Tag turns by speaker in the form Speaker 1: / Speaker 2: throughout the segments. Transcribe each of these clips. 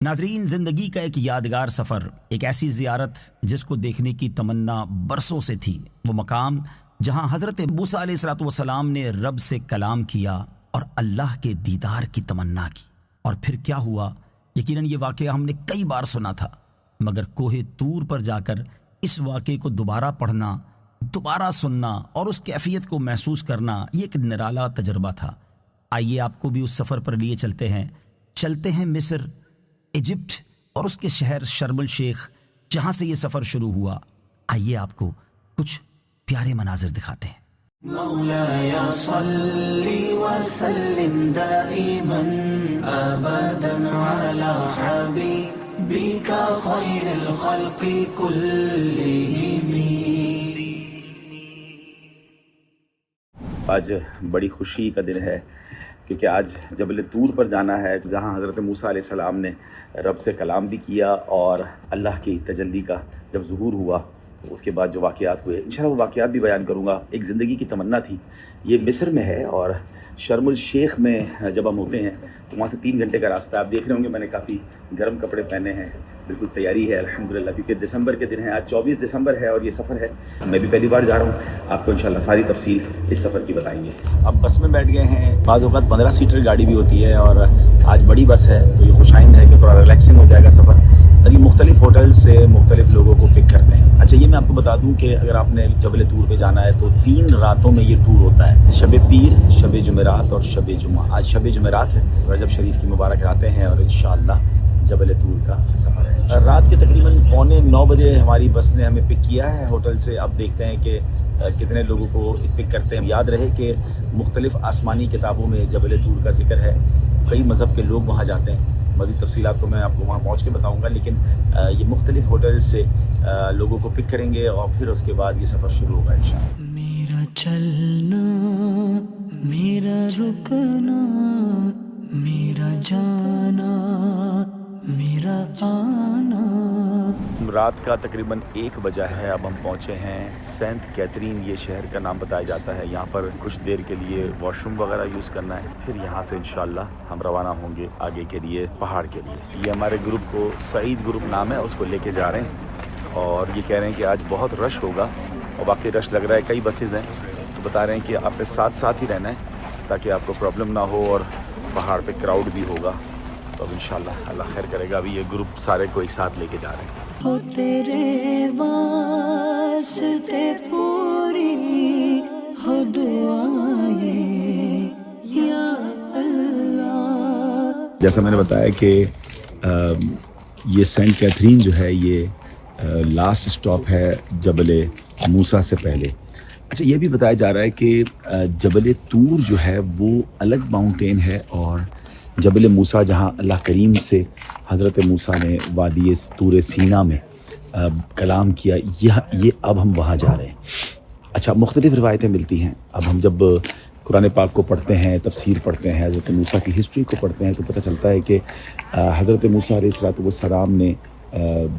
Speaker 1: ناظرین، زندگی کا ایک یادگار سفر، ایک ایسی زیارت جس کو دیکھنے کی تمنا برسوں سے تھی، وہ مقام جہاں حضرت موسیٰ علیہ السلام نے رب سے کلام کیا اور اللہ کے دیدار کی تمنا کی۔ اور پھر کیا ہوا؟ یقیناً یہ واقعہ ہم نے کئی بار سنا تھا، مگر کوہ طور پر جا کر اس واقعے کو دوبارہ پڑھنا، دوبارہ سننا اور اس کیفیت کو محسوس کرنا، یہ ایک نرالا تجربہ تھا۔ آئیے آپ کو بھی اس سفر پر لیے چلتے ہیں مصر، ایجپٹ اور اس کے شہر شرم الشیخ، جہاں سے یہ سفر شروع ہوا۔ آئیے آپ کو کچھ پیارے مناظر دکھاتے ہیں۔
Speaker 2: مولاي صل وسلم دائما ابدا على حبيبك خير الخلق كلهم۔
Speaker 3: آج بڑی خوشی کا دن ہے کیونکہ آج جبل طور پر جانا ہے، جہاں حضرت موسیٰ علیہ السلام نے رب سے کلام بھی کیا اور اللہ کی تجلی کا جب ظہور ہوا اس کے بعد جو واقعات ہوئے، انشاءاللہ وہ واقعات بھی بیان کروں گا۔ ایک زندگی کی تمنا تھی، یہ مصر میں ہے اور شرم الشیخ میں جب ہم ہوتے ہیں تو وہاں سے 3 گھنٹے کا راستہ۔ آپ دیکھ رہے ہوں گے میں نے کافی گرم کپڑے پہنے ہیں، بالکل تیاری ہے الحمدللہ، کیونکہ دسمبر کے دن ہے، آج 24 دسمبر ہے اور یہ سفر ہے۔ میں بھی پہلی بار جا رہا ہوں، آپ کو انشاءاللہ ساری تفصیل اس سفر کی بتائیں گے۔ اب بس میں بیٹھ گئے ہیں، بعض اوقات 15 سیٹر گاڑی بھی ہوتی ہے اور آج بڑی بس ہے تو یہ خوشائند ہے کہ تھوڑا ریلیکسنگ ہو جائے گا سفر، اور یہ مختلف ہوٹل سے مختلف لوگوں کو پک کرتے ہیں۔ اچھا، یہ میں آپ کو بتا دوں کہ اگر آپ نے جبل طور پہ جانا ہے تو 3 راتوں میں یہ ٹور ہوتا ہے، شب پیر، شب جمعرات اور شب جمعہ۔ آج شب جمعرات ہے، رجب شریف کی مبارک راتیں ہیں اور انشاءاللہ جبل طور کا سفر ہے۔ رات کے تقریباً 8:45 بجے ہماری بس نے ہمیں پک کیا ہے ہوٹل سے۔ اب دیکھتے ہیں کہ کتنے لوگوں کو پک کرتے ہیں۔ یاد رہے کہ مختلف آسمانی کتابوں میں جبل طور کا ذکر ہے، کئی مذہب کے لوگ وہاں جاتے ہیں۔ مزید تفصیلات تو میں آپ کو وہاں پہنچ کے بتاؤں گا، لیکن یہ مختلف ہوٹل سے لوگوں کو پک کریں گے اور پھر اس کے بعد یہ سفر شروع ہوگا انشاءاللہ۔
Speaker 2: میرا چلنا، میرا رکنا، میرا جانا، میرا آنا۔
Speaker 3: رات کا تقریباً 1 بجا ہے، اب ہم پہنچے ہیں سینٹ کیتھرین، یہ شہر کا نام بتایا جاتا ہے۔ یہاں پر کچھ دیر کے لیے واش روم وغیرہ یوز کرنا ہے، پھر یہاں سے انشاءاللہ ہم روانہ ہوں گے آگے کے لیے، پہاڑ کے لیے۔ یہ ہمارے گروپ کو سعید گروپ نام ہے، اس کو لے کے جا رہے ہیں اور یہ کہہ رہے ہیں کہ آج بہت رش ہوگا، اور واقعی رش لگ رہا ہے، کئی بسیز ہیں، تو بتا رہے ہیں کہ آپ کے ساتھ ہی رہنا ہے تاکہ آپ کو پرابلم نہ ہو، اور پہاڑ پہ کراؤڈ بھی ہوگا، تو اب انشاءاللہ اللہ خیر کرے گا۔ ابھی یہ گروپ سارے کو ایک ساتھ لے کے جا رہے ہیں۔
Speaker 2: ہو تیرے واسطے پوری ہو دعائیں یا اللہ۔
Speaker 3: جیسا میں نے بتایا کہ یہ سینٹ کیتھرین جو ہے یہ لاسٹ سٹاپ ہے جبل موسیٰ سے پہلے۔ اچھا، یہ بھی بتایا جا رہا ہے کہ جبل طور جو ہے وہ الگ ماؤنٹین ہے، اور جبل موسیٰ جہاں اللہ کریم سے حضرت موسیٰ نے وادی طور سینا میں کلام کیا، یہ اب ہم وہاں جا رہے ہیں۔ اچھا، مختلف روایتیں ملتی ہیں۔ اب ہم جب قرآن پاک کو پڑھتے ہیں، تفسیر پڑھتے ہیں، حضرت موسیٰ کی ہسٹری کو پڑھتے ہیں، تو پتہ چلتا ہے کہ حضرت موسیٰ علیہ السلام نے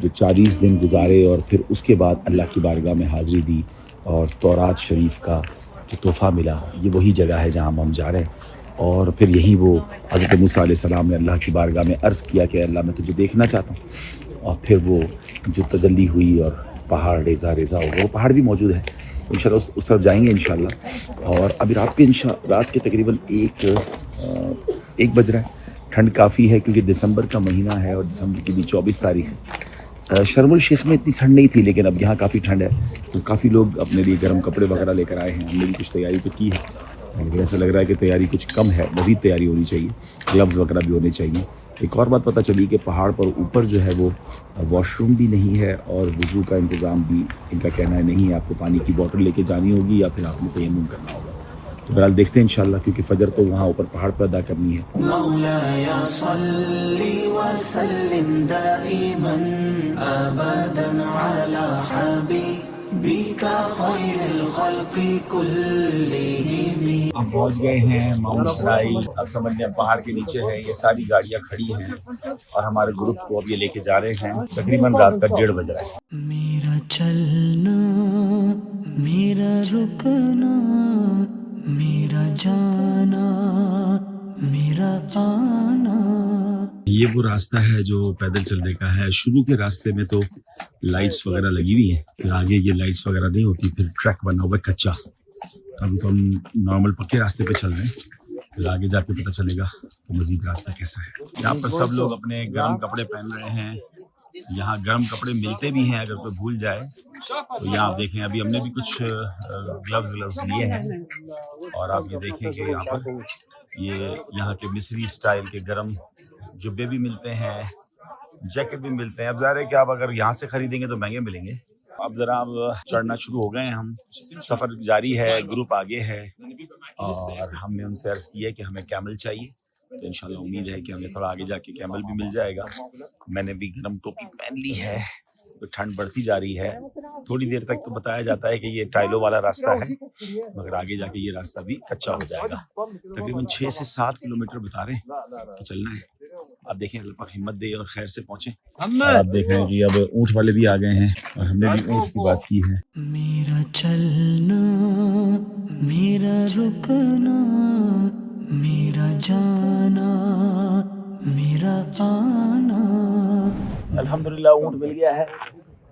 Speaker 3: جو 40 دن گزارے اور پھر اس کے بعد اللہ کی بارگاہ میں حاضری دی اور تورات شریف کا جو تحفہ ملا، یہ وہی جگہ ہے جہاں ہم جا رہے ہیں۔ اور پھر یہی وہ حضرت موسیٰ علیہ السلام نے اللہ کی بارگاہ میں عرض کیا کہ اللہ میں تجھے دیکھنا چاہتا ہوں، اور پھر وہ جو تجلی ہوئی اور پہاڑ ریزہ ہو گیا، وہ پہاڑ بھی موجود ہے، انشاءاللہ اس طرف جائیں گے انشاءاللہ۔ اور ابھی رات کے تقریباً 1 بج رہا ہے۔ ٹھنڈ کافی ہے کیونکہ دسمبر کا مہینہ ہے اور دسمبر کی بھی 24 تاریخ ہے۔ شرم الشیخ میں اتنی ٹھنڈ نہیں تھی، لیکن اب یہاں کافی ٹھنڈ ہے، تو کافی لوگ اپنے لیے گرم کپڑے وغیرہ لے کر آئے ہیں۔ ہم نے بھی کچھ تیاری تو کی ہے، لیکن ایسا لگ رہا ہے کہ تیاری کچھ کم ہے، مزید تیاری ہونی چاہیے، گلوز وغیرہ بھی ہونے چاہیے۔ ایک اور بات پتہ چلی کہ پہاڑ پر اوپر جو ہے وہ واش روم بھی نہیں ہے اور وضو کا انتظام بھی ان کا کہنا ہے نہیں ہے، آپ کو پانی کی بوٹل لے کے جانی ہوگی یا پھر آپ نے تیمم کرنا ہوگا۔ تو بہرحال دیکھتے ہیں انشاءاللہ، کیونکہ فجر تو وہاں اوپر پہاڑ پر ادا کرنی ہے۔
Speaker 2: مولاي صل وسلم دائما ابدا على حبيبك خير الخلق كلهم۔
Speaker 3: ہم پہنچ گئے ہیں ماؤنٹ سنائی، اب سمجھ لیں پہاڑ کے نیچے ہیں، یہ ساری گاڑیاں کھڑی ہیں اور ہمارے گروپ کو اب یہ لے کے جا رہے ہیں۔ تقریباً رات کا 1:30 بج رہا ہے۔
Speaker 2: میرا چلنا، میرا رکنا، میرا جانا، میرا آنا۔
Speaker 3: یہ وہ راستہ ہے جو پیدل چلنے کا ہے. شروع کے راستے میں تو لائٹس وغیرہ لگی ہوئی ہیں، پھر آگے یہ لائٹس وغیرہ نہیں ہوتی، پھر ٹریک بنا ہوا ہے کچا. ابھی تو ہم نارمل پکے راستے پہ چل رہے ہیں، پھر آگے جا کے پتہ چلے گا تو مزید راستہ کیسا ہے. یہاں پر سب لوگ اپنے گرم کپڑے پہن رہے ہیں. یہاں گرم کپڑے ملتے بھی ہیں، اگر کوئی بھول جائے تو یہاں آپ دیکھیں ابھی ہم نے بھی کچھ گلوز لیے ہیں. اور آپ یہ دیکھیں کہ یہاں پر یہ یہاں کے مصری سٹائل کے گرم جبے بھی ملتے ہیں، جیکٹ بھی ملتے ہیں. اب ظاہر ہے کہ آپ اگر یہاں سے خریدیں گے تو مہنگے ملیں گے. اب ذرا اب چڑھنا شروع ہو گئے ہیں ہم، سفر جاری ہے، گروپ آگے ہے، اور ہم نے ان سے عرض کی ہے کہ ہمیں کیمل چاہیے، تو انشاءاللہ امید ہے کہ ہمیں تھوڑا آگے جا کے کیمل بھی مل جائے گا. میں نے بھی گرم ٹوپی پہن لی ہے، ٹھنڈ بڑھتی جا رہی ہے. تھوڑی دیر تک تو بتایا جاتا ہے کہ یہ ٹائلوں والا راستہ ہے، مگر آگے جا کے یہ راستہ بھی کچا ہو جائے گا. تقریباً 6 سے 7 کلومیٹر بتا رہے ہیں کہ چلنا ہے. آپ دیکھیں اللہ پاک ہمت دے اور خیر سے پہنچیں. آپ دیکھ رہے ہیں کہ اب اونٹ والے بھی آ گئے ہیں اور ہم نے بھی اونٹ کی بات کی ہے.
Speaker 2: میرا چلنا، میرا رکنا، میرا جانا، میرا آنا.
Speaker 3: الحمدللہ اونٹ مل گیا ہے.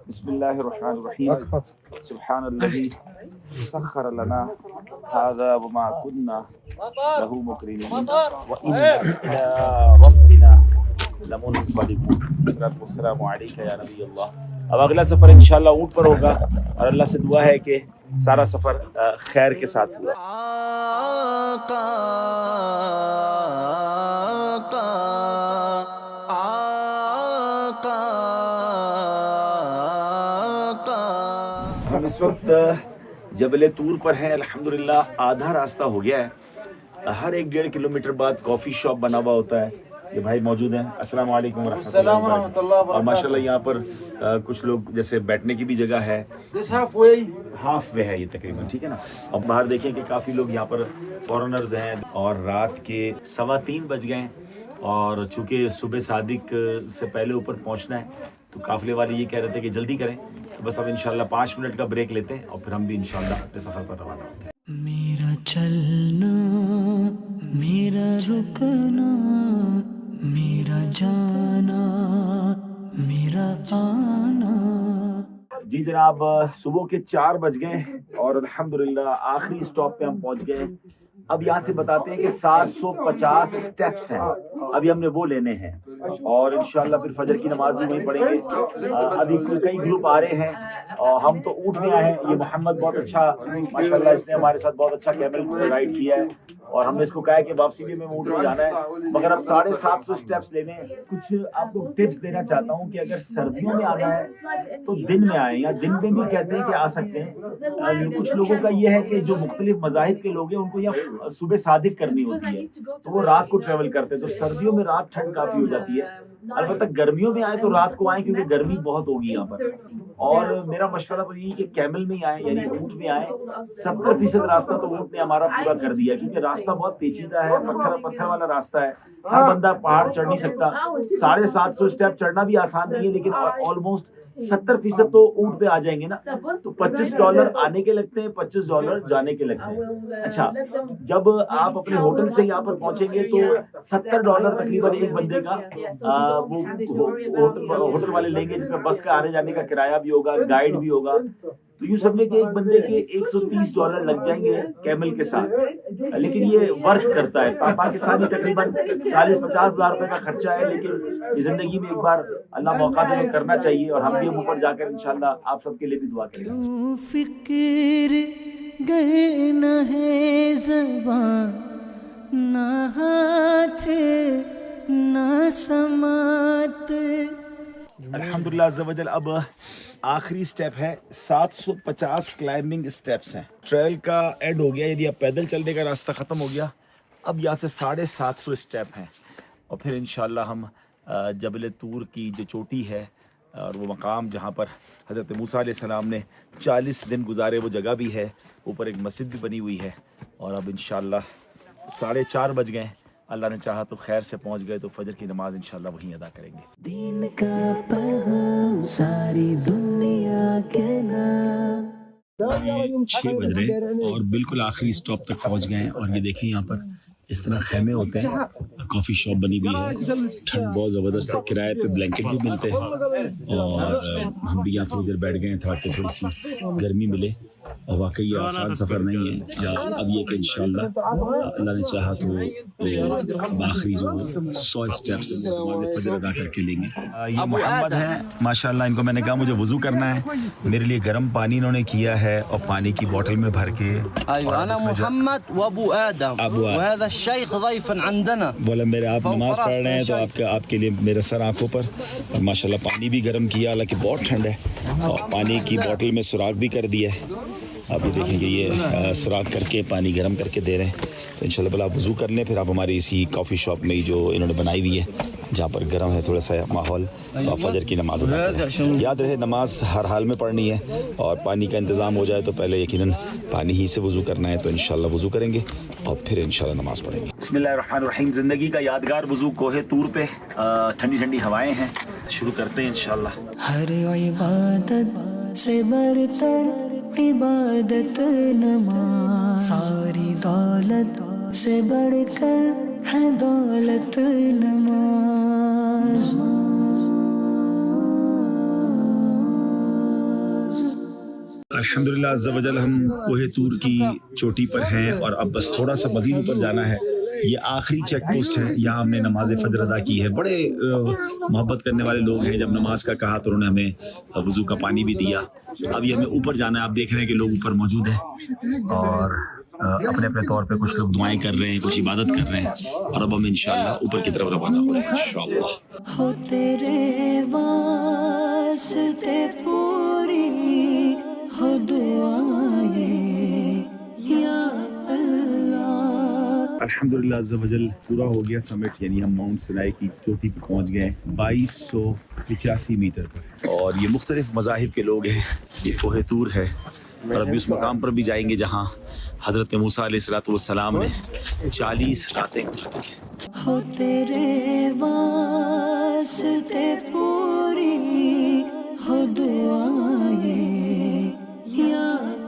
Speaker 3: بسم اللہ الرحمن الرحیم. سبحان الذی سخر لنا هذا وما كنا له مقرنین وإنا إلى ربنا لمنقلبون. الصلاۃ والسلام علیک یا نبی اللہ. اب اگلا سفر انشاءاللہ اونٹ پر ہوگا اور اللہ سے دعا ہے کہ سارا سفر خیر کے ساتھ ہوا. ہم اس وقت جبل طور پر ہیں. الحمدللہ آدھا راستہ ہو گیا ہے. ہر 1-1.5 کلومیٹر بعد کافی شاپ بنا ہوا ہوتا ہے. یہ بھائی موجود ہیں. السلام علیکم ورحمۃ اللہ. اور ماشاءاللہ یہاں پر کچھ لوگ جیسے بیٹھنے کی بھی جگہ ہے. ہاف وے ہے یہ تقریباً، ٹھیک ہے نا. اب باہر دیکھیں کہ کافی لوگ یہاں پر فورنرز ہیں. اور رات کے 3:15 بج گئے ہیں، اور چونکہ صبح صادق سے پہلے اوپر پہنچنا ہے تو قافلے والے یہ کہہ رہے تھے کہ جلدی کریں. تو بس اب انشاءاللہ 5 منٹ کا بریک لیتے ہیں اور پھر ہم بھی انشاءاللہ اپنے سفر پر روانہ ہوتے ہیں.
Speaker 2: میرا چلنا، میرا رکنا، میرا جانا، میرا آنا.
Speaker 3: جی جناب، صبح کے 4 بج گئے اور الحمدللہ آخری اسٹاپ پہ ہم پہنچ گئے. اب یہاں سے بتاتے ہیں کہ 750 اسٹیپس ہیں، ابھی ہم نے وہ لینے ہیں اور انشاءاللہ پھر فجر کی نماز بھی وہیں پڑھیں گے. ابھی کئی گروپ آ رہے ہیں اور ہم تو اونٹ میں آئے ہیں. یہ محمد بہت اچھا ماشاءاللہ، اس نے ہمارے ساتھ بہت اچھا کیمل رائڈ کیا ہے اور ہم نے اس کو کہا ہے کہ واپسی بھی میں اونٹ میں جانا ہے. مگر اب 750 اسٹیپس لینے ہیں. کچھ آپ کو ٹپس دینا چاہتا ہوں کہ اگر سردیوں میں آنا ہے تو دن میں آئیں، یا دن میں بھی کہتے ہیں کہ آ سکتے ہیں. کچھ لوگوں کا یہ ہے کہ جو مختلف مذاہب کے لوگ ہیں ان کو یہ صبح صادق کرنی ہوتی ہے تو وہ رات کو ٹریول کرتے ہیں، تو سردیوں میں رات ٹھنڈ کافی ہو جاتی ہے. البتہ گرمیوں میں آئے تو رات کو آئیں کیونکہ گرمی بہت ہوگی یہاں پر. اور میرا مشورہ تو یہی کہ کیمل میں آئیں، یعنی اونٹ میں آئیں. 70% راستہ تو اونٹ نے ہمارا پورا کر دیا کیونکہ راستہ بہت پیچیدہ ہے، پتھر والا راستہ ہے. ہر بندہ پہاڑ چڑھ نہیں سکتا. 750 اسٹیپ چڑھنا بھی آسان نہیں ہے، لیکن آلموسٹ 70% تو اونٹ پہ آ جائیں گے نا. تو $25 آنے کے لگتے ہیں، $25 جانے کے لگتے ہیں. اچھا، جب آپ اپنے ہوٹل سے یہاں پر پہنچیں گے تو $70 تقریباً ایک بندے کا وہ ہوٹل والے لیں گے، جس میں بس کا آنے جانے کا کرایہ بھی ہوگا، گائیڈ بھی ہوگا. تو یوں سمجھے کہ ایک بندے کے $130 لگ جائیں گے کیمل کے ساتھ. لیکن یہ ورک کرتا ہے. پاکستانی تقریباً 40-50 ہزار روپے کا خرچہ ہے، لیکن زندگی میں ایک بار اللہ موقع دے کرنا چاہیے. اور ہم بھی اوپر جا کر انشاءاللہ آپ سب کے لیے بھی دعا کریں گے.
Speaker 2: فکر گر نہ ہے زباں، نہ ہاتھ، نہ سماعت.
Speaker 3: الحمدللہ عز و جل. اب آخری سٹیپ ہے. 750 کلائمبنگ سٹیپس ہیں. ٹریل کا اینڈ ہو گیا، یعنی اب پیدل چلنے کا راستہ ختم ہو گیا. اب یہاں سے 750 سٹیپ ہیں اور پھر انشاءاللہ ہم جبل طور کی جو چوٹی ہے اور وہ مقام جہاں پر حضرت موسیٰ علیہ السلام نے 40 دن گزارے، وہ جگہ بھی ہے. اوپر ایک مسجد بھی بنی ہوئی ہے. اور اب انشاءاللہ 4:30 بج گئے. اللہ نے چاہا تو خیر سے پہنچ گئے تو فجر کی نماز انشاءاللہ وہیں ادا کریں گے.
Speaker 2: دین کا پیغام ساری دنیا کے نام.
Speaker 3: 6 بج رہے اور بالکل آخری اسٹاپ تک پہنچ گئے ہیں. اور یہ دیکھیں یہاں پر اس طرح خیمے ہوتے ہیں, کافی شاپ بنی ہوئی ہے, ٹھنڈ بہت زبردست ہے, کرائے پہ بلینکٹ بھی ملتے ہیں, اور ہم بھی یہاں تھوڑی دیر بیٹھ گئے ہیں تاکہ تھوڑی سی گرمی ملے, اور واقعی یہ آسان سفر نہیں ہے. اب یہ کہ انشاءاللہ اللہ نے چاہا تو آخری جو 100 اسٹیپس نماز فجر ادا کر کے لیں گے. یہ محمد ہیں ماشاءاللہ, ان کو میں نے کہا مجھے وضو کرنا ہے, میرے لیے گرم پانی انہوں نے کیا ہے اور پانی کی بوٹل میں بھر کے.
Speaker 4: انا محمد وابو آدم وهذا الشيخ ضيفا عندنا.
Speaker 3: بولا میرے آپ نماز پڑھ رہے ہیں تو آپ کے لیے میرے سر آنکھوں پر, اور ماشاءاللہ پانی بھی گرم کیا, حالانکہ بہت ٹھنڈ ہے, اور پانی کی بوٹل میں سوراخ بھی کر دیا ہے. آپ یہ دیکھیں کہ یہ سوراخ کر کے پانی گرم کر کے دے رہے ہیں. تو انشاءاللہ بلا آپ وضو کر لیں, پھر آپ ہماری اسی کافی شاپ میں جو انہوں نے بنائی ہوئی ہے جہاں پر گرم ہے تھوڑا سا ماحول, تو آپ فجر کی نماز ادا کریں. یاد رہے نماز ہر حال میں پڑھنی ہے, اور پانی کا انتظام ہو جائے تو پہلے یقیناً پانی ہی سے وضو کرنا ہے. تو انشاءاللہ وضو کریں گے اور پھر انشاءاللہ نماز پڑھیں گے. بسم اللہ الرحمن الرحیم. زندگی کا یادگار وضو کوہ طور پہ, ٹھنڈی ٹھنڈی ہوائیں ہیں, شروع کرتے ہیں انشاءاللہ.
Speaker 2: ہر عبادت سے برتر عبادت نماز, ساری دولت سے بڑھ کر ہے دولت نماز.
Speaker 3: الحمدللہ عز و جل ہم کوہ طور کی چوٹی پر ہیں, اور اب بس تھوڑا سا مزید اوپر جانا ہے. یہ آخری چیک پوسٹ ہے, یہاں ہم نے نماز فجر ادا کی ہے. بڑے محبت کرنے والے لوگ ہیں, جب نماز کا کہا تو انہوں نے ہمیں وضو کا پانی بھی دیا. اب یہ ہمیں اوپر جانا ہے. آپ دیکھ رہے ہیں کہ لوگ اوپر موجود ہیں, اور اپنے اپنے طور پہ کچھ لوگ دعائیں کر رہے ہیں, کچھ عبادت کر رہے ہیں, اور اب ہم انشاءاللہ اوپر کی طرف روانہ ہو رہے ہیں انشاءاللہ.
Speaker 2: ہو تیرے واسطے پوری ہو دعائیں یا اللہ.
Speaker 3: الحمدللہ عز و جل پورا ہو گیا سمٹ, یعنی ہم ماؤنٹ سنائی کی چوٹی پہ پہنچ گئے 2285 میٹر پر, اور یہ مختلف مذاہب کے لوگ ہیں. یہ کوہ طور ہے, اور ابھی اس مقام پر بھی جائیں گے جہاں حضرت موسیٰ علیہ السلام نے 40 راتیں گزاری ہیں.
Speaker 2: ہو تیرے واسطے پوری ہو دعائیں یا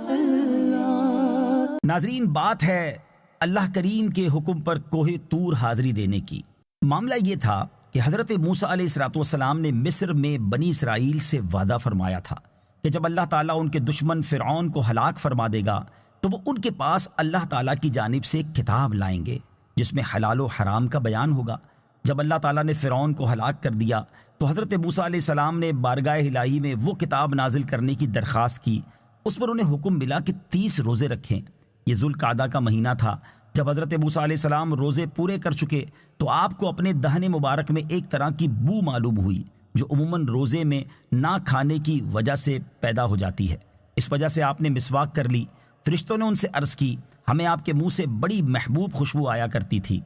Speaker 2: اللہ.
Speaker 1: ناظرین, بات ہے اللہ کریم کے حکم پر کوہ طور حاضری دینے کی. معاملہ یہ تھا کہ حضرت موسیٰ علیہ السلام نے مصر میں بنی اسرائیل سے وعدہ فرمایا تھا کہ جب اللہ تعالیٰ ان کے دشمن فرعون کو ہلاک فرما دے گا تو وہ ان کے پاس اللہ تعالیٰ کی جانب سے ایک کتاب لائیں گے جس میں حلال و حرام کا بیان ہوگا. جب اللہ تعالیٰ نے فرعون کو ہلاک کر دیا تو حضرت موسیٰ علیہ السلام نے بارگاہ الہی میں وہ کتاب نازل کرنے کی درخواست کی. اس پر انہیں حکم ملا کہ 30 روزے رکھیں. یہ ذوالقعدہ کا مہینہ تھا. جب حضرت موسیٰ علیہ السلام روزے پورے کر چکے تو آپ کو اپنے دہن مبارک میں ایک طرح کی بو معلوم ہوئی جو عموماً روزے میں نہ کھانے کی وجہ سے پیدا ہو جاتی ہے. اس وجہ سے آپ نے مسواک کر لی. فرشتوں نے ان سے عرض کی, ہمیں آپ کے منہ سے بڑی محبوب خوشبو آیا کرتی تھی.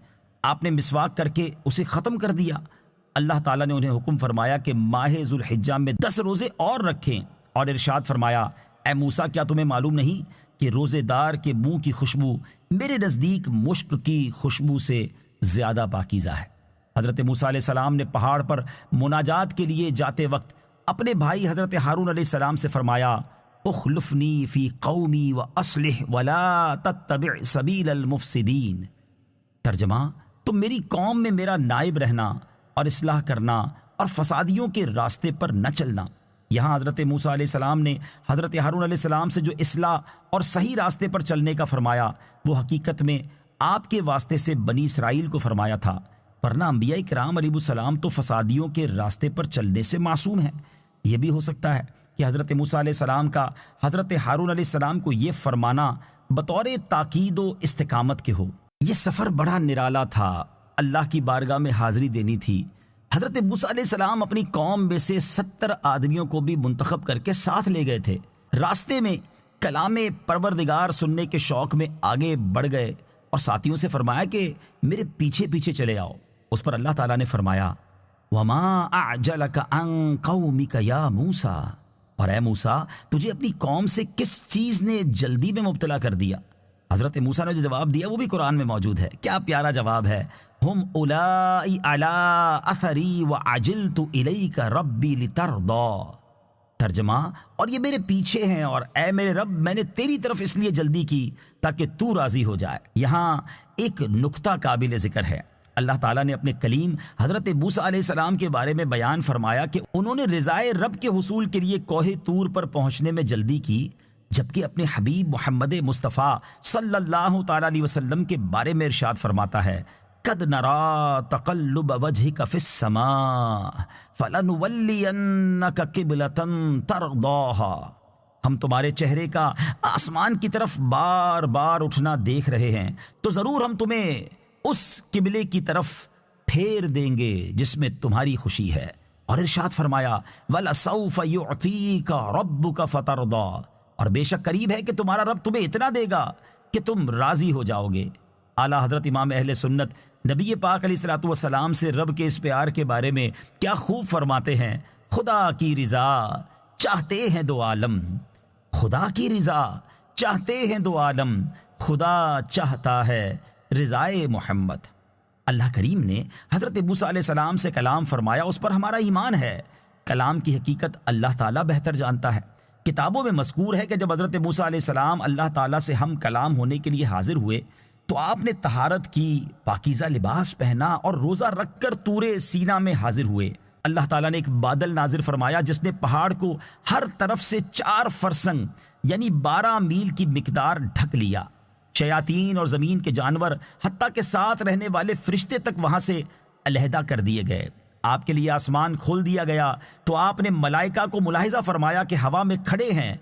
Speaker 1: آپ نے مسواک کر کے اسے ختم کر دیا. اللہ تعالیٰ نے انہیں حکم فرمایا کہ ماہ ذوالحجہ میں 10 روزے اور رکھیں, اور ارشاد فرمایا, اے موسیٰ کیا تمہیں معلوم نہیں کہ روزے دار کے منہ کی خوشبو میرے نزدیک مشک کی خوشبو سے زیادہ پاکیزہ ہے. حضرت موسیٰ علیہ السلام نے پہاڑ پر مناجات کے لیے جاتے وقت اپنے بھائی حضرت ہارون علیہ السلام سے فرمایا, اخلفنی فی قومی و اصلح ولا تتبع سبیل المفسدین. ترجمہ, تم میری قوم میں میرا نائب رہنا اور اصلاح کرنا اور فسادیوں کے راستے پر نہ چلنا. یہاں حضرت موسیٰ علیہ السلام نے حضرت ہارون علیہ السلام سے جو اصلاح اور صحیح راستے پر چلنے کا فرمایا وہ حقیقت میں آپ کے واسطے سے بنی اسرائیل کو فرمایا تھا, ورنہ انبیاء کرام علیہ السلام تو فسادیوں کے راستے پر چلنے سے معصوم ہیں. یہ بھی ہو سکتا ہے کہ حضرت موسیٰ علیہ السلام کا حضرت ہارون علیہ السلام کو یہ فرمانا بطور تاکید و استقامت کے ہو. یہ سفر بڑا نرالا تھا. اللہ کی بارگاہ میں حاضری دینی تھی. حضرت موسیٰ علیہ السلام اپنی قوم میں سے 70 آدمیوں کو بھی منتخب کر کے ساتھ لے گئے تھے. راستے میں کلام پروردگار سننے کے شوق میں آگے بڑھ گئے اور ساتھیوں سے فرمایا کہ میرے پیچھے پیچھے چلے آؤ. اس پر اللہ تعالیٰ نے فرمایا, وَمَا أَعْجَلَكَ عَنْ قَوْمِكَ يَا مُوسَىٰ, اور اے موسیٰ تجھے اپنی قوم سے کس چیز نے جلدی میں مبتلا کر دیا. حضرت موسیٰ نے جو جواب دیا وہ بھی قرآن میں موجود ہے. کیا پیارا جواب ہے, ہم اولائی علی اثری وعجلت الیک ربی لترضی. ترجمہ: اور یہ میرے پیچھے ہیں، اور اے میرے رب میں نے تیری طرف اس لیے جلدی کی تاکہ تو راضی ہو جائے۔ یہاں ایک نکتہ قابل ذکر ہے۔ اللہ تعالیٰ نے اپنے کلیم حضرت موسیٰ علیہ السلام کے بارے میں بیان فرمایا کہ انہوں نے رضائے رب کے حصول کے لیے کوہ طور پر پہنچنے میں جلدی کی، جبکہ اپنے حبیب محمد مصطفیٰ صلی اللہ تعالیٰ علیہ وسلم کے بارے میں ارشاد فرماتا ہے: قد نرا تقلب وجهك في السماء فلنولينك قبلة ترضاها۔ ہم تمہارے چہرے کا آسمان کی طرف بار بار اٹھنا دیکھ رہے ہیں، تو ضرور ہم تمہیں اس قبلے کی طرف پھیر دیں گے جس میں تمہاری خوشی ہے۔ اور ارشاد فرمایا: وَلَسَوْفَ يُعْطِيكَ رَبُّكَ فَتَرْضَىٰ، اور بے شک قریب ہے کہ تمہارا رب تمہیں اتنا دے گا کہ تم راضی ہو جاؤ گے۔ اعلیٰ حضرت امام اہل سنت نبی پاک علیہ الصلوۃ والسلام سے رب کے اس پیار کے بارے میں کیا خوب فرماتے ہیں: خدا کی رضا چاہتے ہیں دو عالم، خدا کی رضا چاہتے ہیں دو عالم، خدا چاہتا ہے رضائے محمد۔ اللہ کریم نے حضرت موسیٰ علیہ السلام سے کلام فرمایا، اس پر ہمارا ایمان ہے۔ کلام کی حقیقت اللہ تعالیٰ بہتر جانتا ہے۔ کتابوں میں مذکور ہے کہ جب حضرت موسیٰ علیہ السلام اللہ تعالیٰ سے ہم کلام ہونے کے لیے حاضر ہوئے تو آپ نے طہارت کی، پاکیزہ لباس پہنا اور روزہ رکھ کر طور سینا میں حاضر ہوئے۔ اللہ تعالیٰ نے ایک بادل نازل فرمایا جس نے پہاڑ کو ہر طرف سے 4 فرسنگ یعنی 12 میل کی مقدار ڈھک لیا۔ شیاطین اور زمین کے جانور حتیٰ کہ ساتھ رہنے والے فرشتے تک وہاں سے علیحدہ کر دیے گئے۔ آپ کے لیے آسمان کھول دیا گیا تو آپ نے ملائکہ کو ملاحظہ فرمایا کہ ہوا میں کھڑے ہیں۔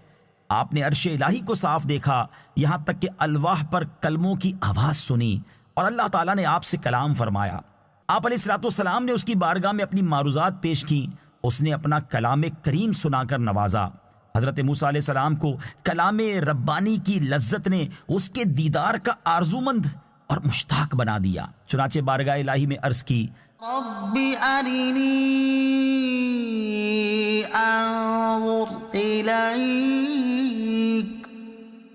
Speaker 1: آپ نے عرش الہی کو صاف دیکھا، یہاں تک کہ الواح پر کلموں کی آواز سنی، اور اللہ تعالیٰ نے آپ سے کلام فرمایا۔ آپ علیہ الصلوۃ والسلام نے اس کی بارگاہ میں اپنی معروضات پیش کی، اس نے اپنا کلام کریم سنا کر نوازا۔ حضرت موسیٰ علیہ السلام کو کلام ربانی کی لذت نے اس کے دیدار کا آرزومند اور مشتاق بنا دیا، چنانچہ بارگاہ الہی میں عرض کی:
Speaker 2: رب ارنی انظر الیک،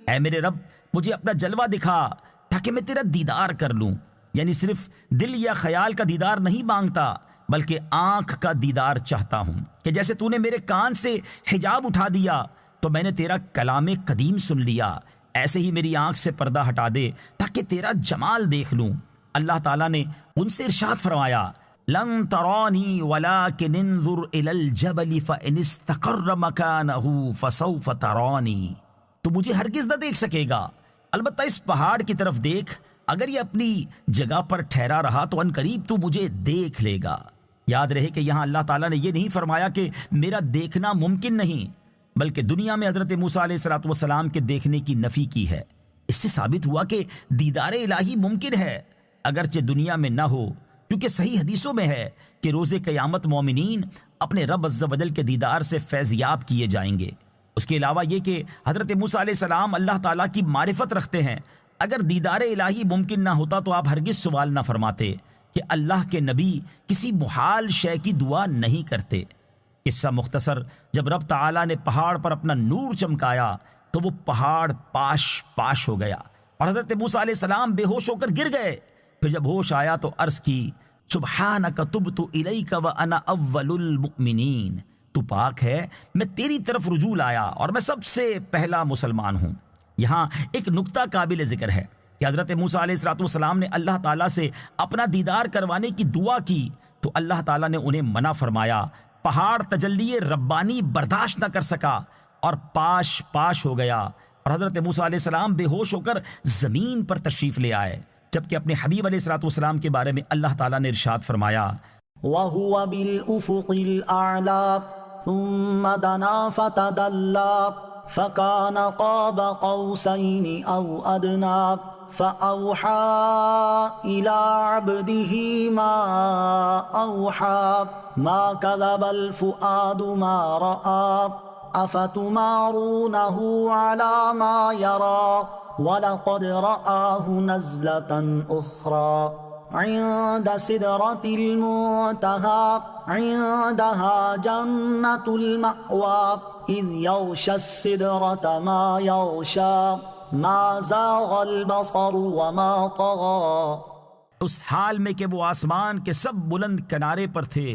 Speaker 1: اے میرے رب مجھے اپنا جلوہ دکھا تاکہ میں تیرا دیدار کر لوں۔ یعنی صرف دل یا خیال کا دیدار نہیں مانگتا بلکہ آنکھ کا دیدار چاہتا ہوں، کہ جیسے تو نے میرے کان سے حجاب اٹھا دیا تو میں نے تیرا کلام قدیم سن لیا، ایسے ہی میری آنکھ سے پردہ ہٹا دے تاکہ تیرا جمال دیکھ لوں۔ اللہ تعالیٰ نے ان سے ارشاد فرمایا: لن ترانی ولکن انظر الی الجبل فإن استقر مکانہ فسوف ترانی، تو مجھے ہرگز نہ دیکھ سکے گا، البتہ اس پہاڑ کی طرف دیکھ، اگر یہ اپنی جگہ پر ٹھہرا رہا تو عنقریب تو مجھے دیکھ لے گا۔ یاد رہے کہ یہاں اللہ تعالیٰ نے یہ نہیں فرمایا کہ میرا دیکھنا ممکن نہیں، بلکہ دنیا میں حضرت موسیٰ علیہ الصلوۃ والسلام کے دیکھنے کی نفی کی ہے۔ اس سے ثابت ہوا کہ دیدار الہی ممکن ہے اگرچہ دنیا میں نہ ہو، کیونکہ صحیح حدیثوں میں ہے کہ روز قیامت مومنین اپنے رب عز و جل کے دیدار سے فیضیاب کیے جائیں گے۔ اس کے علاوہ یہ کہ حضرت موسیٰ علیہ السلام اللہ تعالیٰ کی معرفت رکھتے ہیں، اگر دیدار الہی ممکن نہ ہوتا تو آپ ہرگز سوال نہ فرماتے کہ اللہ کے نبی کسی محال شے کی دعا نہیں کرتے۔ قصہ مختصر: جب رب تعالیٰ نے پہاڑ پر اپنا نور چمکایا تو وہ پہاڑ پاش پاش ہو گیا اور حضرت موسیٰ علیہ السلام بے ہوش ہو کر گر گئے۔ پھر جب ہوش آیا تو عرض کی: سبحانک تبت الیک وانا اول المؤمنین، تو پاک ہے، میں تیری طرف رجوع لایا اور میں سب سے پہلا مسلمان ہوں۔ یہاں ایک نکتہ قابل ذکر ہے کہ حضرت موسیٰ علیہ الصلوۃ والسلام نے اللہ تعالیٰ سے اپنا دیدار کروانے کی دعا کی تو اللہ تعالیٰ نے انہیں منع فرمایا۔ پہاڑ تجلی ربانی برداشت نہ کر سکا اور پاش پاش ہو گیا، اور حضرت موسیٰ علیہ السلام بے ہوش ہو کر زمین پر تشریف لے آئے، جبکہ اپنے حبیب علیہ الصلوۃ والسلام کے بارے میں اللہ تعالیٰ نے ارشاد فرمایا:
Speaker 2: وَهُوَ بِالْأُفُقِ الْأَعْلَى ثُمَّ دَنَا فَتَدَلَّى فَكَانَ قَابَ قَوْسَيْنِ أَوْ أَدْنَىٰ فَأَوْحَىٰ إِلَىٰ عَبْدِهِ مَا أَوْحَىٰ مَا كَذَبَ الْفُؤَادُ مَا رَأَىٰ أَفَتُمَارُونَهُ عَلَىٰ مَا يَرَىٰ وَلَقَدْ رَآهُ نَزْلَةً أُخْرَىٰ عِندَ سِدْرَةِ الْمُنتَهَىٰ عِندَهَا جَنَّةُ الْمَأْوَىٰ إِذْ يَغْشَى السِّدْرَةَ مَا يَغْشَىٰ مَا زَاغَ الْبَصَرُ وَمَا طَغَىٰ۔
Speaker 1: اس حال میں کہ وہ آسمان کے سب بلند کنارے پر تھے،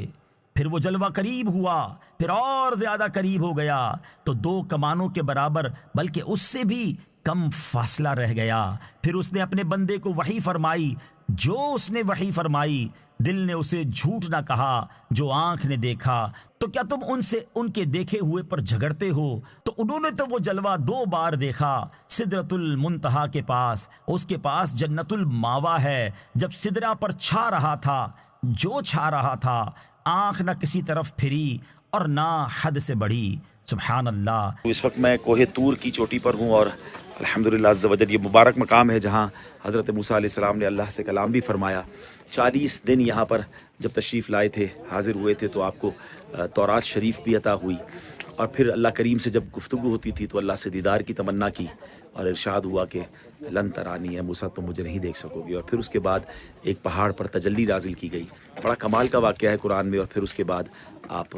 Speaker 1: پھر وہ جلوہ قریب ہوا، پھر اور زیادہ قریب ہو گیا تو 2 کمانوں کے برابر بلکہ اس سے بھی کم فاصلہ رہ گیا۔ پھر اس نے اپنے بندے کو وحی فرمائی، جو اس نے وحی فرمائی دل نے اسے جھوٹ نہ کہا، جو آنکھ نے دیکھا تو کیا تم ان سے ان کے دیکھے ہوئے پر جھگڑتے ہو؟ تو انہوں نے تو وہ جلوہ 2 بار دیکھا، سدرۃ المنتہا کے پاس، اس کے پاس جنت الماوا ہے۔ جب سدرہ پر چھا رہا تھا، جو چھا رہا تھا، آنکھ نہ کسی طرف پھری اور نہ حد سے بڑھی۔ سبحان اللہ۔
Speaker 3: اس وقت میں کوہ طور کی چوٹی پر ہوں اور الحمدللہ عز و جل یہ مبارک مقام ہے جہاں حضرت موسیٰ علیہ السلام نے اللہ سے کلام بھی فرمایا۔ 40 دن یہاں پر جب تشریف لائے تھے، حاضر ہوئے تھے تو آپ کو تورات شریف بھی عطا ہوئی، اور پھر اللہ کریم سے جب گفتگو ہوتی تھی تو اللہ سے دیدار کی تمنا کی اور ارشاد ہوا کہ لن ترانی ہے موسیٰ، تم مجھے نہیں دیکھ سکو گے۔ اور پھر اس کے بعد ایک پہاڑ پر تجلی نازل کی گئی، بڑا کمال کا واقعہ ہے قرآن میں۔ اور پھر اس کے بعد آپ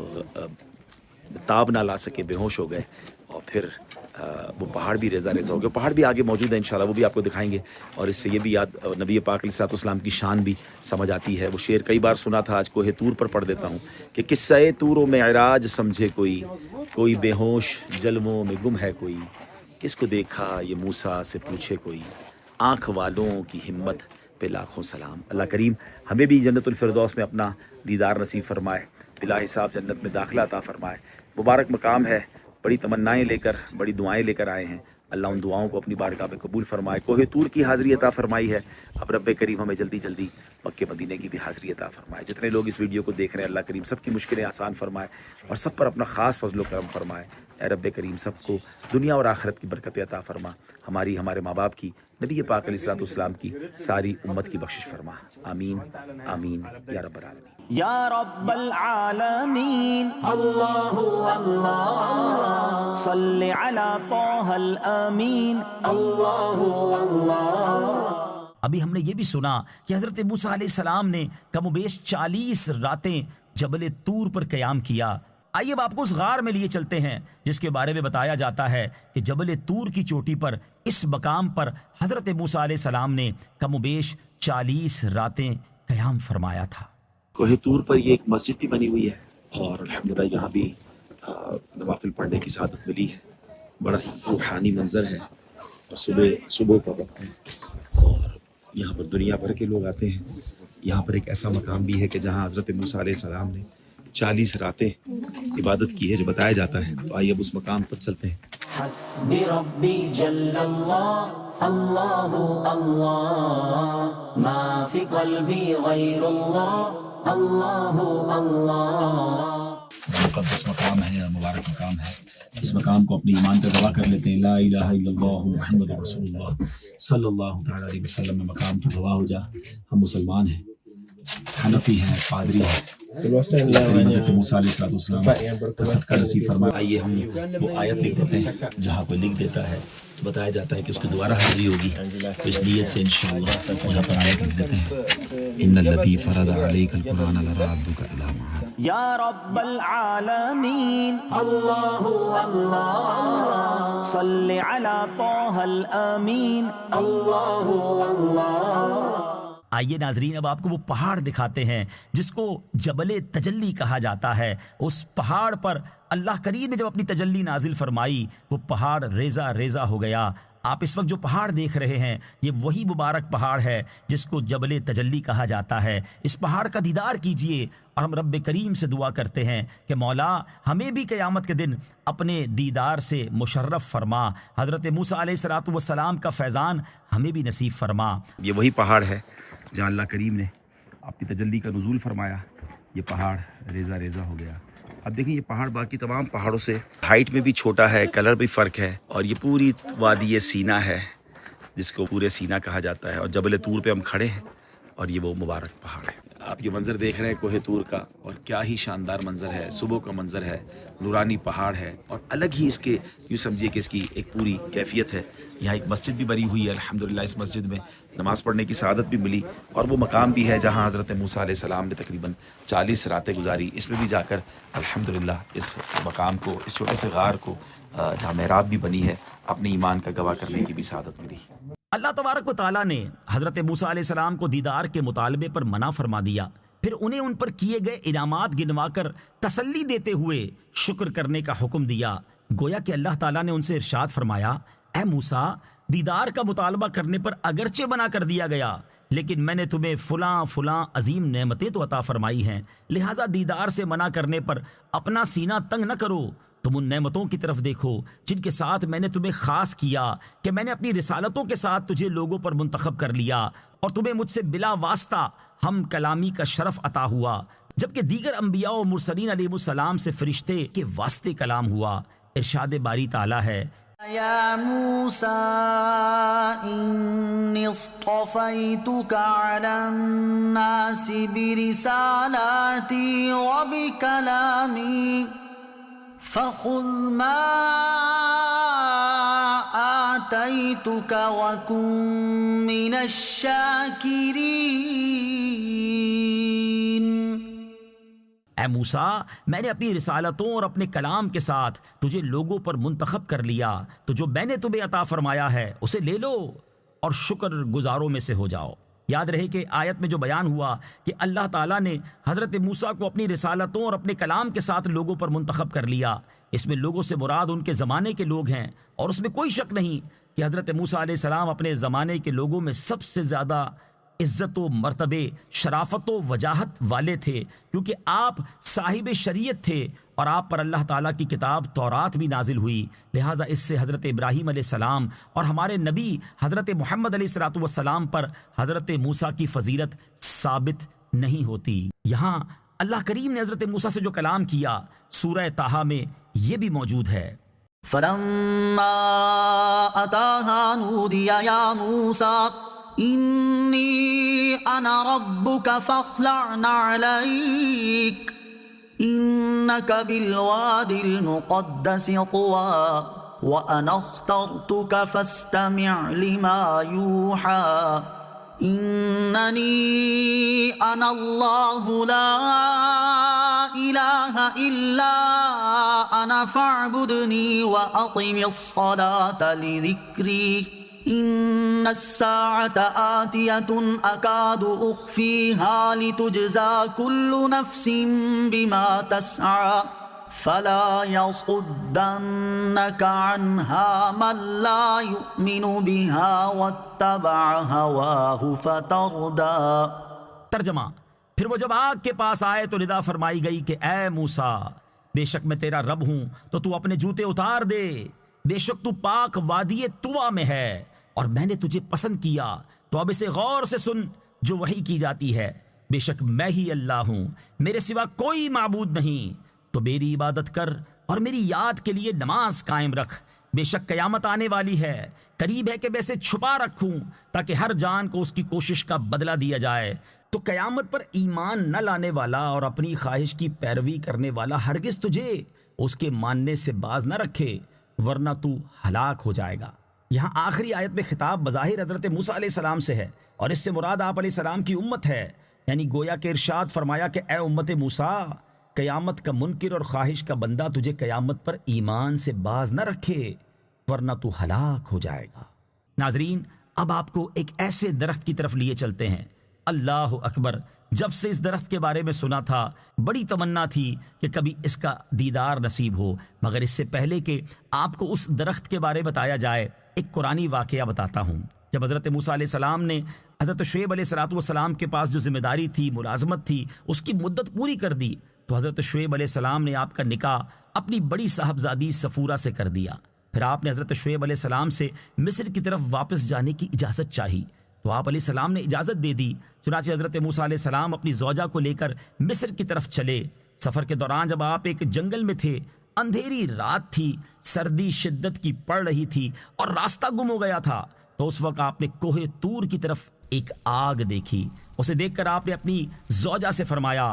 Speaker 3: تاب نہ لا سکے، بے ہوش ہو گئے، اور پھر وہ پہاڑ بھی ریزہ ریزہ ہو گیا۔ پہاڑ بھی آگے موجود ہے انشاءاللہ، وہ بھی آپ کو دکھائیں گے، اور اس سے یہ بھی یاد نبی پاک علیہ السلام کی شان بھی سمجھ آتی ہے۔ وہ شعر کئی بار سنا تھا، آج کوہ طور پر پڑھ دیتا ہوں کہ قصہ طور و معراج سمجھے کوئی بے ہوش جلووں میں گم ہے کوئی، کس کو دیکھا یہ موسیٰ سے پوچھے کوئی، آنکھ والوں کی ہمت پہ لاکھوں سلام۔ اللہ کریم ہمیں بھی جنت الفردوس میں اپنا دیدار نصیب فرمائے، بلا حساب جنت میں داخلہ عطا فرمائے۔ مبارک مقام ہے، بڑی تمنائیں لے کر، بڑی دعائیں لے کر آئے ہیں، اللہ ان دعاؤں کو اپنی بارگاہ میں قبول فرمائے۔ کوہ طور کی حاضری عطا فرمائی ہے، اب رب کریم ہمیں جلدی جلدی مکہ مدینے کی بھی حاضری عطا فرمائے۔ جتنے لوگ اس ویڈیو کو دیکھ رہے ہیں اللہ کریم سب کی مشکلیں آسان فرمائے اور سب پر اپنا خاص فضل و کرم فرمائے۔ اے رب کریم سب کو دنیا اور آخرت کی برکتیں عطا فرما، ہماری، ہمارے ماں باپ کی، نبی پاک علیہ السلام کی، ساری امت کی بخشش فرما، آمین آمین یا رب العالمین۔
Speaker 2: یا رب العالمین اللہ اللہ صلی علی طہ الامین اللہ اللہ۔
Speaker 1: ابھی ہم نے یہ بھی سنا کہ حضرت موسیٰ علیہ السلام نے کم و بیش 40 راتیں جبل طور پر قیام کیا۔ آئیے اب آپ کو اس غار میں لیے چلتے ہیں جس کے بارے میں بتایا جاتا ہے کہ جبل طور کی چوٹی پر، اس مقام پر حضرت موسیٰ علیہ السلام نے کم و بیش 40 راتیں قیام فرمایا تھا۔
Speaker 3: کوہ طور پر یہ ایک مسجد بھی بنی ہوئی ہے اور الحمدللہ یہاں بھی نوافل پڑھنے کی سعادت ملی ہے۔ بڑا ہی روحانی منظر ہے، اور صبح کا وقت ہے اور یہاں پر دنیا بھر کے لوگ آتے ہیں۔ یہاں پر ایک ایسا مقام بھی ہے کہ جہاں حضرت موسیٰ علیہ السلام نے 40 راتیں عبادت کی ہے جو بتایا جاتا ہے۔ تو آئیے اب اس مقام پر چلتے ہیں۔
Speaker 2: حسبی ربی جل اللہ اللہ اللہ ما فی قلبی غیر اللہ اللہ اللہ۔
Speaker 3: مقدس مقام ہے، مبارک مقام ہے۔ اس مقام کو اپنے ایمان کا گواہ کر لیتے ہیں، لا الہ الا اللہ محمد رسول اللہ صلی اللہ تعالیٰ علیہ وسلم میں مقام کی گواہ ہو جا۔ ہم مسلمان ہیں، حنفی ہیں، پادری ہیں۔ حضرت موسیٰ علیہ السلام کا صدقہ نصیب فرمائے۔ آئیے ہم وہ آیت لکھ دیتے ہیں، جہاں کوئی لکھ دیتا ہے تو بتایا جاتا ہے کہ اس کی دوبارہ حاضری ہوگی، تو اس نیت سے انشاءاللہ یہاں پر آیت لکھ دیتے ہیں۔ ان الذی فرض علیک القرآن لرادک الی معاد۔
Speaker 2: یا رب العالمین اللہ اللہ صلی علی طہ الامین اللہ اللہ۔
Speaker 1: آئیے ناظرین اب آپ کو وہ پہاڑ دکھاتے ہیں جس کو جبل تجلی کہا جاتا ہے۔ اس پہاڑ پر اللہ کریم نے جب اپنی تجلی نازل فرمائی وہ پہاڑ ریزہ ریزہ ہو گیا۔ آپ اس وقت جو پہاڑ دیکھ رہے ہیں یہ وہی مبارک پہاڑ ہے جس کو جبل تجلی کہا جاتا ہے۔ اس پہاڑ کا دیدار کیجئے اور ہم رب کریم سے دعا کرتے ہیں کہ مولا ہمیں بھی قیامت کے دن اپنے دیدار سے مشرف فرما، حضرت موسیٰ علیہ السلام کا فیضان ہمیں بھی نصیب فرما۔
Speaker 3: یہ وہی پہاڑ ہے جہاں اللہ کریم نے اپنی تجلی کا نزول فرمایا۔ یہ پہاڑ ریزہ ریزہ ہو گیا۔ اب دیکھیں یہ پہاڑ باقی تمام پہاڑوں سے ہائٹ میں بھی چھوٹا ہے، کلر بھی فرق ہے، اور یہ پوری وادی سینا ہے جس کو پورے سینا کہا جاتا ہے، اور جبل طور پہ ہم کھڑے ہیں اور یہ وہ مبارک پہاڑ ہے۔ آپ یہ منظر دیکھ رہے ہیں کوہ طور کا، اور کیا ہی شاندار منظر ہے، صبح کا منظر ہے، نورانی پہاڑ ہے، اور الگ ہی اس کے یوں سمجھیے کہ اس کی ایک پوری کیفیت ہے۔ یہاں ایک مسجد بھی بنی ہوئی ہے، الحمدللہ اس مسجد میں نماز پڑھنے کی سعادت بھی ملی، اور وہ مقام بھی ہے جہاں حضرت موسیٰ علیہ السلام نے تقریباً 40 راتیں گزاری۔ اس میں بھی جا کر الحمدللہ اس مقام کو، اس چھوٹے سے غار کو جہاں محراب بھی بنی ہے، اپنے ایمان کا گواہ کرنے کی بھی سعادت ملی۔
Speaker 1: اللہ تبارک و تعالیٰ نے حضرت موسیٰ علیہ السلام کو دیدار کے مطالبے پر منع فرما دیا، پھر انہیں ان پر کیے گئے انعامات گنوا کر تسلی دیتے ہوئے شکر کرنے کا حکم دیا۔ گویا کہ اللہ تعالیٰ نے ان سے ارشاد فرمایا، اے موسیٰ، دیدار کا مطالبہ کرنے پر اگرچہ منع کر دیا گیا، لیکن میں نے تمہیں فلاں فلاں عظیم نعمتیں تو عطا فرمائی ہیں، لہٰذا دیدار سے منع کرنے پر اپنا سینہ تنگ نہ کرو۔ تم ان نعمتوں کی طرف دیکھو جن کے ساتھ میں نے تمہیں خاص کیا کہ میں نے اپنی رسالتوں کے ساتھ تجھے لوگوں پر منتخب کر لیا اور تمہیں مجھ سے بلا واسطہ ہم کلامی کا شرف عطا ہوا، جبکہ دیگر انبیاء و مرسلین علیہ السلام سے فرشتے کے واسطے کلام ہوا۔ ارشاد باری تعالیٰ ہے،
Speaker 2: یا موسیٰ انی اصطفیتک علی الناس برسالاتی وبکلامی فخذ ما آتیتک وکن من الشاکرین۔
Speaker 1: اے موسیٰ، میں نے اپنی رسالتوں اور اپنے کلام کے ساتھ تجھے لوگوں پر منتخب کر لیا، تو جو میں نے تمہیں عطا فرمایا ہے اسے لے لو اور شکر گزاروں میں سے ہو جاؤ۔ یاد رہے کہ آیت میں جو بیان ہوا کہ اللہ تعالیٰ نے حضرت موسیٰ کو اپنی رسالتوں اور اپنے کلام کے ساتھ لوگوں پر منتخب کر لیا، اس میں لوگوں سے مراد ان کے زمانے کے لوگ ہیں، اور اس میں کوئی شک نہیں کہ حضرت موسیٰ علیہ السلام اپنے زمانے کے لوگوں میں سب سے زیادہ عزت و مرتبے، شرافت و وجاہت والے تھے، کیونکہ آپ صاحب شریعت تھے اور آپ پر اللہ تعالیٰ کی کتاب تورات بھی نازل ہوئی، لہٰذا اس سے حضرت ابراہیم علیہ السلام اور ہمارے نبی حضرت محمد علیہ السلام پر حضرت موسیٰ کی فضیلت ثابت نہیں ہوتی۔ یہاں اللہ کریم نے حضرت موسیٰ سے جو کلام کیا سورہ طٰہٰ میں یہ بھی موجود ہے۔
Speaker 2: فلما أتاها نودي يا موسى إني أنا ربك فاخلع عليك إنك بالواد المقدس طوى وأنا اخترتك فاستمع لما يوحى إنني أنا الله لا إله إلا أنا فاعبدني وأقم الصلاة لذكري إن الساعة آتية أكاد أخفيها لتجزى كل نفس بما تسعى فلا يصدنك عنها من لا يؤمن بها واتبع هواه فتردى۔
Speaker 1: ترجمہ، پھر وہ جب آگ کے پاس آئے تو ندا فرمائی گئی کہ اے موسیٰ، بے شک میں تیرا رب ہوں تو تو اپنے جوتے اتار دے، بے شک تو پاک وادی طویٰ میں ہے اور میں نے تجھے پسند کیا، تو اب اسے غور سے سن جو وحی کی جاتی ہے۔ بے شک میں ہی اللہ ہوں، میرے سوا کوئی معبود نہیں، تو میری عبادت کر اور میری یاد کے لیے نماز قائم رکھ۔ بے شک قیامت آنے والی ہے، قریب ہے کہ میں اسے چھپا رکھوں تاکہ ہر جان کو اس کی کوشش کا بدلہ دیا جائے۔ تو قیامت پر ایمان نہ لانے والا اور اپنی خواہش کی پیروی کرنے والا ہرگز تجھے اس کے ماننے سے باز نہ رکھے، ورنہ تو ہلاک ہو جائے گا۔ یہاں آخری آیت میں خطاب بظاہر حضرت موسیٰ علیہ السلام سے ہے، اور اس سے مراد آپ علیہ السلام کی امت ہے، یعنی گویا کہ ارشاد فرمایا کہ اے امت موسیٰ، قیامت کا منکر اور خواہش کا بندہ تجھے قیامت پر ایمان سے باز نہ رکھے، ورنہ تو ہلاک ہو جائے گا۔ ناظرین، اب آپ کو ایک ایسے درخت کی طرف لیے چلتے ہیں۔ اللہ اکبر! جب سے اس درخت کے بارے میں سنا تھا بڑی تمنا تھی کہ کبھی اس کا دیدار نصیب ہو، مگر اس سے پہلے کہ آپ کو اس درخت کے بارے بتایا جائے ایک قرآنی واقعہ بتاتا ہوں۔ جب حضرت موسیٰ علیہ السلام نے حضرت شعیب علیہ السلام کے پاس جو ذمہ داری تھی، ملازمت تھی، اس کی مدت پوری کر دی، تو حضرت شعیب علیہ السلام نے آپ کا نکاح اپنی بڑی صاحبزادی صفورہ سے کر دیا۔ پھر آپ نے حضرت شعیب علیہ السلام سے مصر کی طرف واپس جانے کی اجازت چاہی، تو آپ علیہ السلام نے اجازت دے دی۔ چنانچہ حضرت موسیٰ علیہ السلام اپنی زوجہ کو لے کر مصر کی طرف چلے۔ سفر کے دوران جب آپ ایک جنگل میں تھے، اندھیری رات تھی، سردی شدت کی پڑ رہی تھی اور راستہ گم ہو گیا تھا، تو اس وقت آپ نے کوہ طور کی طرف ایک آگ دیکھی۔ اسے دیکھ کر آپ نے اپنی زوجہ سے فرمایا،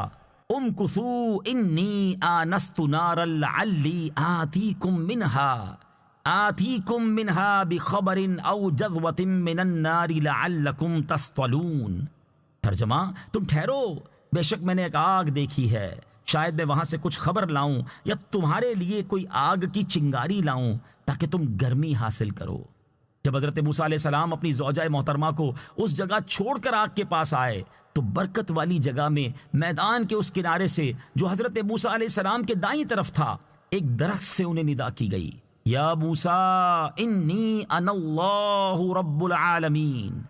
Speaker 1: امکثوا انی آنست نارا لعلی آتیکم منہا بخبر او جذوۃ من النار لعلکم تصطلون۔ ترجمہ، تم ٹھہرو، بے شک میں نے ایک آگ دیکھی ہے، شاید میں وہاں سے کچھ خبر لاؤں یا تمہارے لیے کوئی آگ کی چنگاری لاؤں تاکہ تم گرمی حاصل کرو۔ جب حضرت موسیٰ علیہ السلام اپنی زوجہ محترمہ کو اس جگہ چھوڑ کر آگ کے پاس آئے تو برکت والی جگہ میں میدان کے اس کنارے سے جو حضرت موسیٰ علیہ السلام کے دائیں طرف تھا ایک درخت سے انہیں ندا کی گئی، یا موسیٰ انی انا اللہ رب العالمین۔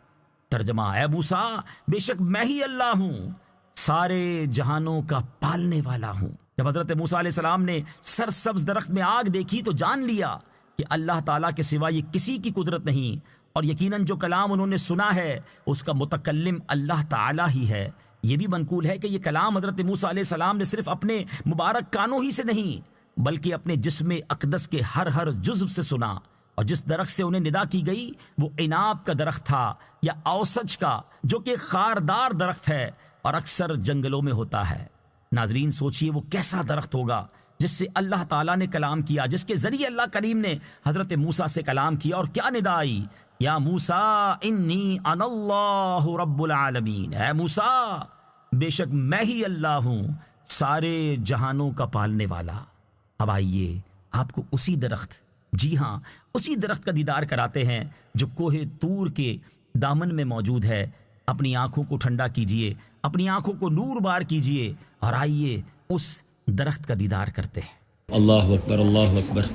Speaker 1: ترجمہ، اے موسیٰ بے شک میں ہی اللہ ہوں، سارے جہانوں کا پالنے والا ہوں۔ جب حضرت موسیٰ علیہ السلام نے سرسبز درخت میں آگ دیکھی تو جان لیا کہ اللہ تعالیٰ کے سوا یہ کسی کی قدرت نہیں، اور یقیناً جو کلام انہوں نے سنا ہے اس کا متکلم اللہ تعالیٰ ہی ہے۔ یہ بھی منقول ہے کہ یہ کلام حضرت موسیٰ علیہ السلام نے صرف اپنے مبارک کانوں ہی سے نہیں بلکہ اپنے جسم اقدس کے ہر جزو سے سنا، اور جس درخت سے انہیں ندا کی گئی وہ عناب کا درخت تھا یا اوسج کا، جو کہ خاردار درخت ہے اور اکثر جنگلوں میں ہوتا ہے۔ ناظرین سوچئے وہ کیسا درخت ہوگا جس سے اللہ تعالیٰ نے کلام کیا، جس کے ذریعے اللہ کریم نے حضرت موسیٰ سے کلام کیا، اور کیا ندا آئی، یا موسیٰ انی انا اللہ رب العالمین، اے موسیٰ بے شک میں ہی اللہ ہوں، سارے جہانوں کا پالنے والا۔ اب آئیے آپ کو اسی درخت، جی ہاں اسی درخت کا دیدار کراتے ہیں جو کوہ طور کے دامن میں موجود ہے۔ اپنی آنکھوں کو ٹھنڈا کیجئے، اپنی آنکھوں کو نور بار کیجئے، اور آئیے اس درخت کا دیدار کرتے ہیں۔
Speaker 3: اللہ اکبر، اللہ اکبر،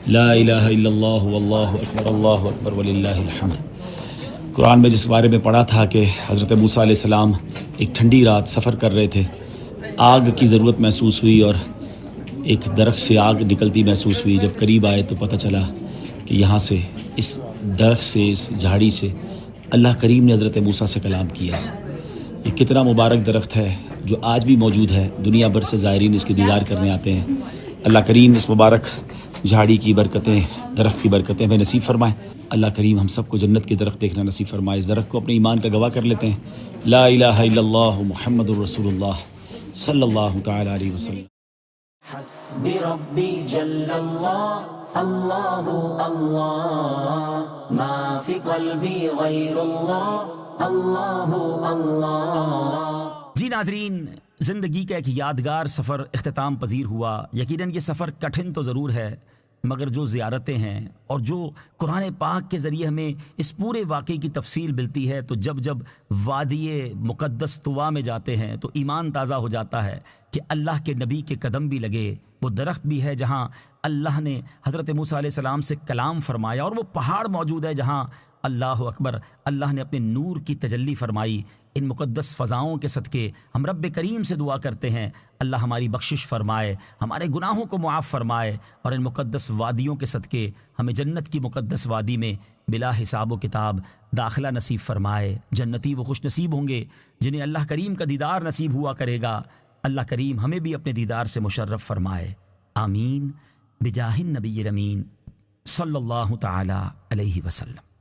Speaker 3: لا الہ الا اللہ واللہ اکبر، اللہ اکبر وللہ الحمد۔ قرآن میں جس بارے میں پڑھا تھا کہ حضرت موسیٰ علیہ السلام ایک ٹھنڈی رات سفر کر رہے تھے، آگ کی ضرورت محسوس ہوئی اور ایک درخت سے آگ نکلتی محسوس ہوئی۔ جب قریب آئے تو پتہ چلا کہ یہاں سے، اس درخت سے، اس جھاڑی سے اللہ کریم نے حضرت موسیٰ سے کلام کیا۔ یہ کتنا مبارک درخت ہے جو آج بھی موجود ہے، دنیا بھر سے زائرین اس کی دیدار کرنے آتے ہیں۔ اللہ کریم اس مبارک جھاڑی کی برکتیں، درخت کی برکتیں ہمیں نصیب فرمائیں۔ اللہ کریم ہم سب کو جنت کے درخت دیکھنا نصیب فرمائے۔ اس درخت کو اپنے ایمان کا گواہ کر لیتے ہیں۔ لا الہ الا اللہ محمد الرسول اللہ صلی اللہ تعالی علیہ وسلم۔
Speaker 2: حسبی ربی جل اللہ، اللہ اللہ، ما فی قلبی غیر اللہ، اللہ اللہ۔
Speaker 1: جی ناظرین، زندگی کا ایک یادگار سفر اختتام پذیر ہوا۔ یقیناً یہ سفر کٹھن تو ضرور ہے، مگر جو زیارتیں ہیں اور جو قرآن پاک کے ذریعے ہمیں اس پورے واقعے کی تفصیل ملتی ہے، تو جب وادی مقدس طوا میں جاتے ہیں تو ایمان تازہ ہو جاتا ہے کہ اللہ کے نبی کے قدم بھی لگے، وہ درخت بھی ہے جہاں اللہ نے حضرت موسیٰ علیہ السلام سے کلام فرمایا، اور وہ پہاڑ موجود ہے جہاں اللہ اکبر اللہ نے اپنے نور کی تجلی فرمائی۔ ان مقدس فضاؤں کے صدقے ہم رب کریم سے دعا کرتے ہیں اللہ ہماری بخشش فرمائے، ہمارے گناہوں کو معاف فرمائے، اور ان مقدس وادیوں کے صدقے ہمیں جنت کی مقدس وادی میں بلا حساب و کتاب داخلہ نصیب فرمائے۔ جنتی وہ خوش نصیب ہوں گے جنہیں اللہ کریم کا دیدار نصیب ہوا کرے گا۔ اللہ کریم ہمیں بھی اپنے دیدار سے مشرف فرمائے، آمین بجاہ النبی الامین صلی اللہ تعالی علیہ وسلم۔